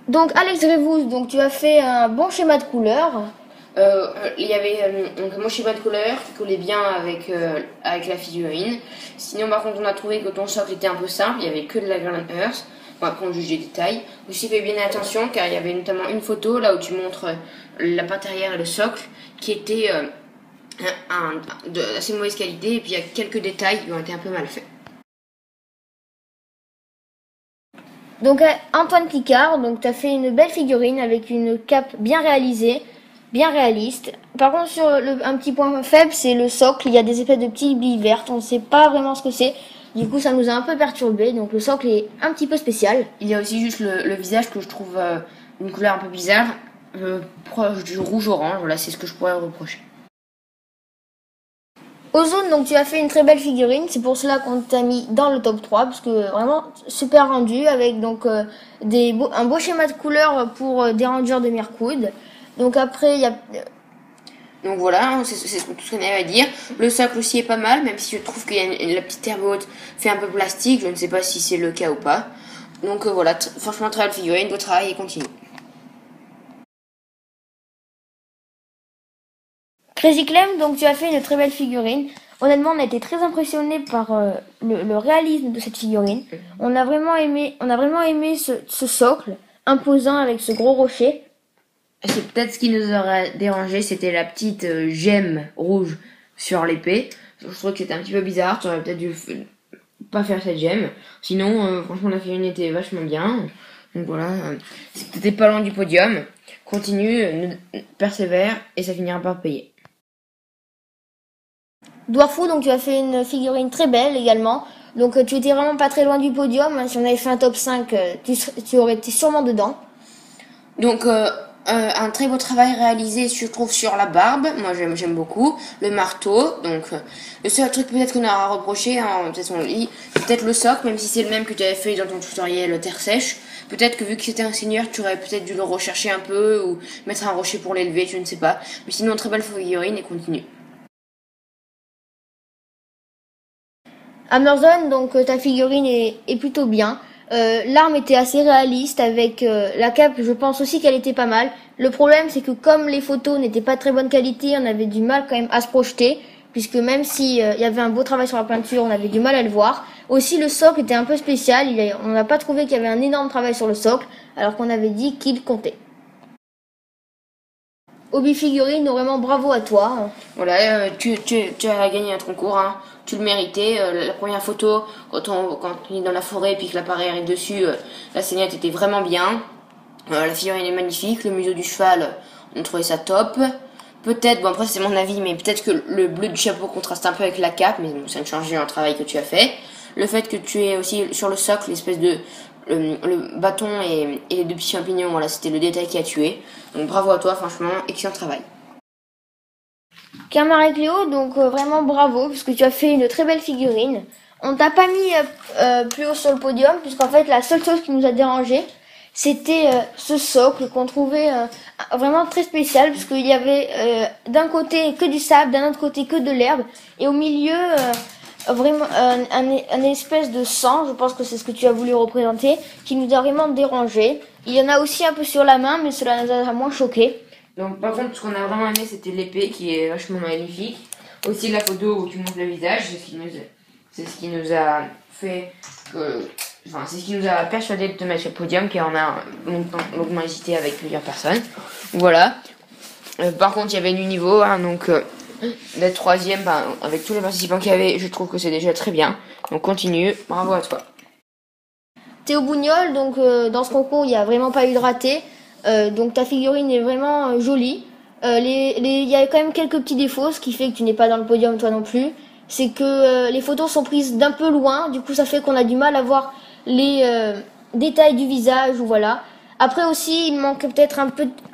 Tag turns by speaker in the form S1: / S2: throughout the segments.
S1: Donc Alex Grevous, donc tu as fait un bon schéma de couleurs.
S2: Il y avait donc mon schéma de couleur qui collait bien avec la figurine. Sinon, par contre, on a trouvé que ton socle était un peu simple, il n'y avait que de la Ground Earth. Bon, après, on juge les détails. Aussi, fais bien attention car il y avait notamment une photo là où tu montres la pâte arrière et le socle qui était d'assez mauvaise qualité, et puis il y a quelques détails qui ont été un peu mal faits.
S1: Donc Antoine Picard, donc tu as fait une belle figurine avec une cape bien réalisée, bien réaliste. Par contre sur un petit point faible, c'est le socle, il y a des espèces de petites billes vertes, on ne sait pas vraiment ce que c'est. Du coup ça nous a un peu perturbé, donc le socle est un petit peu spécial.
S2: Il y a aussi juste le visage que je trouve une couleur un peu bizarre, proche du rouge-orange, voilà, c'est ce que je pourrais reprocher.
S1: Ozone, donc tu as fait une très belle figurine, c'est pour cela qu'on t'a mis dans le top 3, parce que vraiment super rendu, avec donc un beau schéma de couleurs pour des rangers de Mirkwood. Donc après, il y a...
S2: Donc voilà, c'est tout ce qu'on avait à dire. Le socle aussi est pas mal, même si je trouve que la petite herbe haute fait un peu plastique, je ne sais pas si c'est le cas ou pas. Donc voilà, franchement très belle figurine, beau travail et continue.
S1: Crazy Clem, donc tu as fait une très belle figurine. Honnêtement, on a été très impressionnés par le réalisme de cette figurine. On a vraiment aimé ce socle imposant avec ce gros rocher.
S2: C'est peut-être ce qui nous aurait dérangé, c'était la petite gemme rouge sur l'épée. Je trouve que c'était un petit peu bizarre, tu aurais peut-être dû pas faire cette gemme. Sinon, franchement, la figurine était vachement bien. Donc voilà, c'était pas loin du podium. Continue, persévère et ça finira par payer.
S1: Dwarfo, donc tu as fait une figurine très belle également. Donc tu étais vraiment pas très loin du podium. Si on avait fait un top 5, tu aurais été sûrement dedans.
S2: Donc un très beau travail réalisé, je trouve, sur la barbe. Moi, j'aime beaucoup. Le marteau. Donc le seul truc peut-être qu'on aura reproché, hein, peut-être on le lit, peut-être le socle, même si c'est le même que tu avais fait dans ton tutoriel terre sèche. Peut-être que vu que c'était un seigneur, tu aurais peut-être dû le rechercher un peu ou mettre un rocher pour l'élever, je ne sais pas. Mais sinon, très belle figurine et continue.
S1: Amazon, donc ta figurine est plutôt bien. L'arme était assez réaliste avec la cape, je pense aussi qu'elle était pas mal. Le problème c'est que comme les photos n'étaient pas de très bonne qualité, on avait du mal quand même à se projeter, puisque même si il y avait un beau travail sur la peinture, on avait du mal à le voir. Aussi le socle était un peu spécial, on n'a pas trouvé qu'il y avait un énorme travail sur le socle, alors qu'on avait dit qu'il comptait. Hobby Figurine, vraiment bravo à toi.
S2: Voilà, tu as gagné un concours, hein. Tu le méritais. La première photo, quand on est dans la forêt et puis que l'appareil arrive dessus, la scénette était vraiment bien. La figurine est magnifique, le museau du cheval, on a trouvé ça top. Peut-être, bon après c'est mon avis, mais peut-être que le bleu du chapeau contraste un peu avec la cape, mais bon, ça ne change rien au travail que tu as fait. Le fait que tu aies aussi sur le socle l'espèce de le bâton et les deux petits champignons, voilà, c'était le détail qui a tué. Donc bravo à toi, franchement, excellent travail.
S1: Camara et Cléo, donc vraiment bravo, puisque tu as fait une très belle figurine. On t'a pas mis plus haut sur le podium, puisqu'en fait la seule chose qui nous a dérangé, c'était ce socle qu'on trouvait vraiment très spécial, puisqu'il y avait d'un côté que du sable, d'un autre côté que de l'herbe, et au milieu vraiment un espèce de sang, je pense que c'est ce que tu as voulu représenter, qui nous a vraiment dérangé. Il y en a aussi un peu sur la main, mais cela nous a moins choqué.
S2: Donc par contre, ce qu'on a vraiment aimé, c'était l'épée qui est vachement magnifique. Aussi la photo où tu montres le visage, c'est ce qui nous a fait que... Enfin, c'est ce qui nous a persuadé de te mettre sur le podium, car on a longuement hésité avec plusieurs personnes. Voilà. Par contre, il y avait du niveau, hein, donc d'être troisième, avec tous les participants qu'il y avait, je trouve que c'est déjà très bien. Donc continue, bravo à toi.
S1: Théo Bougnol, donc dans ce concours, il n'y a vraiment pas eu de raté. Donc ta figurine est vraiment jolie. Il y a quand même quelques petits défauts, ce qui fait que tu n'es pas dans le podium toi non plus. C'est que les photos sont prises d'un peu loin, du coup ça fait qu'on a du mal à voir les détails du visage ou voilà. Après aussi, il manque peut-être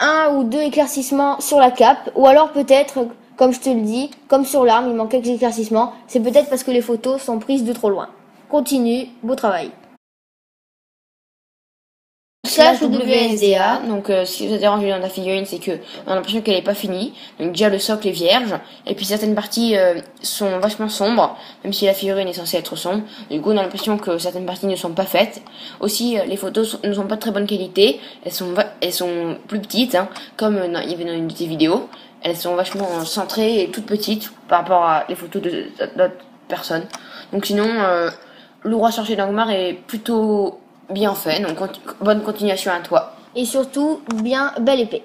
S1: un ou deux éclaircissements sur la cape, ou alors peut-être, comme je te le dis, comme sur l'arme, il manque quelques éclaircissements. C'est peut-être parce que les photos sont prises de trop loin. Continue, beau travail.
S2: Slash WSDA, donc ce qui nous a dérangé dans la figurine, c'est que on a l'impression qu'elle est pas finie. Donc déjà le socle est vierge, et puis certaines parties sont vachement sombres, même si la figurine est censée être sombre. Du coup on a l'impression que certaines parties ne sont pas faites. Aussi les photos ne sont pas de très bonne qualité, elles sont plus petites, hein, comme il y avait dans une de tes vidéos. Elles sont vachement centrées et toutes petites par rapport à les photos d'autres personnes. Donc sinon le roi sorcier d'Angmar est plutôt bien fait, donc bonne continuation à toi.
S1: Et surtout, bien belle épée.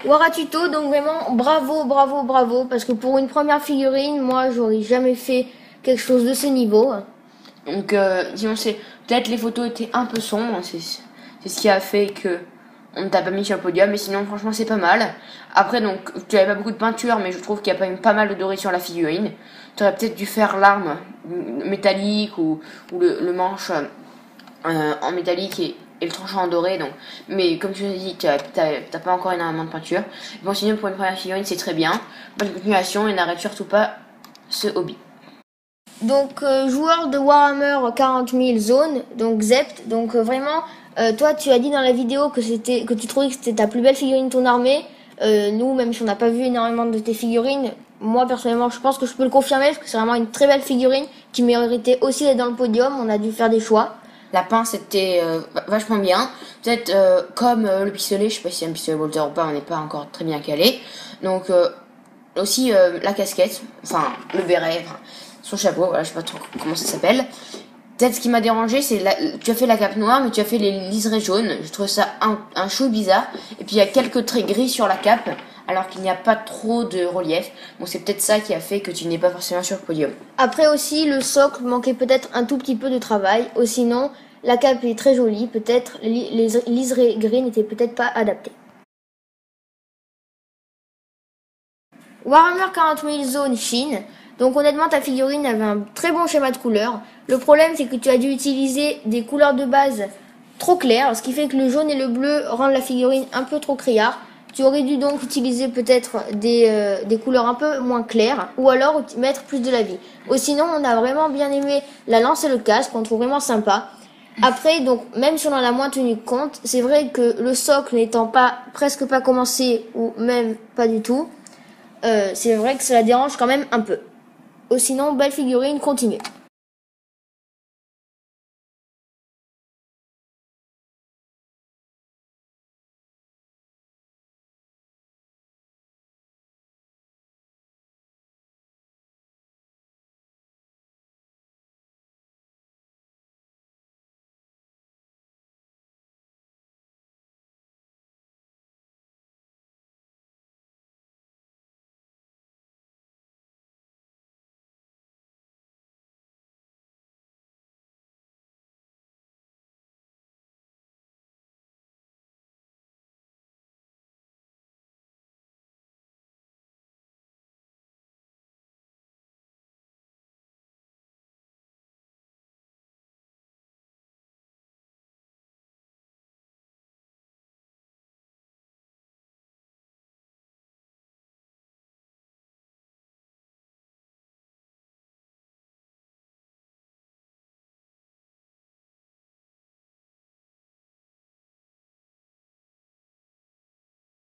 S1: Waratuto, donc vraiment bravo, bravo, bravo, parce que pour une première figurine, moi j'aurais jamais fait quelque chose de ce niveau.
S2: Donc sinon c'est peut-être les photos étaient un peu sombres, c'est ce qui a fait que on ne t'a pas mis sur le podium, mais sinon franchement c'est pas mal. Après donc tu avais pas beaucoup de peinture, mais je trouve qu'il y a quand même pas mal de doré sur la figurine. Tu aurais peut-être dû faire l'arme métallique ou le manche en métallique et le tranchant en doré. Donc, mais comme je te dis, t'as pas encore énormément de peinture. Bon sinon pour une première figurine c'est très bien. Bonne continuation et n'arrête surtout pas ce hobby.
S1: Donc joueur de Warhammer 40 000 zones, donc Zept. Donc vraiment, toi tu as dit dans la vidéo que tu trouvais que c'était ta plus belle figurine de ton armée. Nous, même si on n'a pas vu énormément de tes figurines, moi personnellement je pense que je peux le confirmer parce que c'est vraiment une très belle figurine qui méritait aussi d'être dans le podium. On a dû faire des choix.
S2: La pince était vachement bien. Peut-être comme le pistolet, je sais pas si c'est un pistolet Walter ou pas, on n'est pas encore très bien calé. Donc aussi la casquette, enfin le béret, enfin, son chapeau, voilà, je sais pas trop comment ça s'appelle. Peut-être ce qui m'a dérangé, c'est tu as fait la cape noire, mais tu as fait les liserés jaunes. Je trouve ça un chou bizarre. Et puis il y a quelques traits gris sur la cape, alors qu'il n'y a pas trop de relief. Bon, c'est peut-être ça qui a fait que tu n'es pas forcément sur le podium.
S1: Après aussi, le socle manquait peut-être un tout petit peu de travail. Ou sinon, la cape est très jolie. Peut-être les liserés gris n'étaient peut-être pas adaptés. Warhammer 40 000 zones Chine. Donc honnêtement, ta figurine avait un très bon schéma de couleurs. Le problème, c'est que tu as dû utiliser des couleurs de base trop claires, ce qui fait que le jaune et le bleu rendent la figurine un peu trop criard. Tu aurais dû donc utiliser peut-être des couleurs un peu moins claires, ou alors mettre plus de la vie. Ou sinon, on a vraiment bien aimé la lance et le casque, on trouve vraiment sympa. Après, donc, même si on en a moins tenu compte, c'est vrai que le socle n'étant pas presque pas commencé, ou même pas du tout, c'est vrai que cela dérange quand même un peu. Sinon, belle figurine, continue.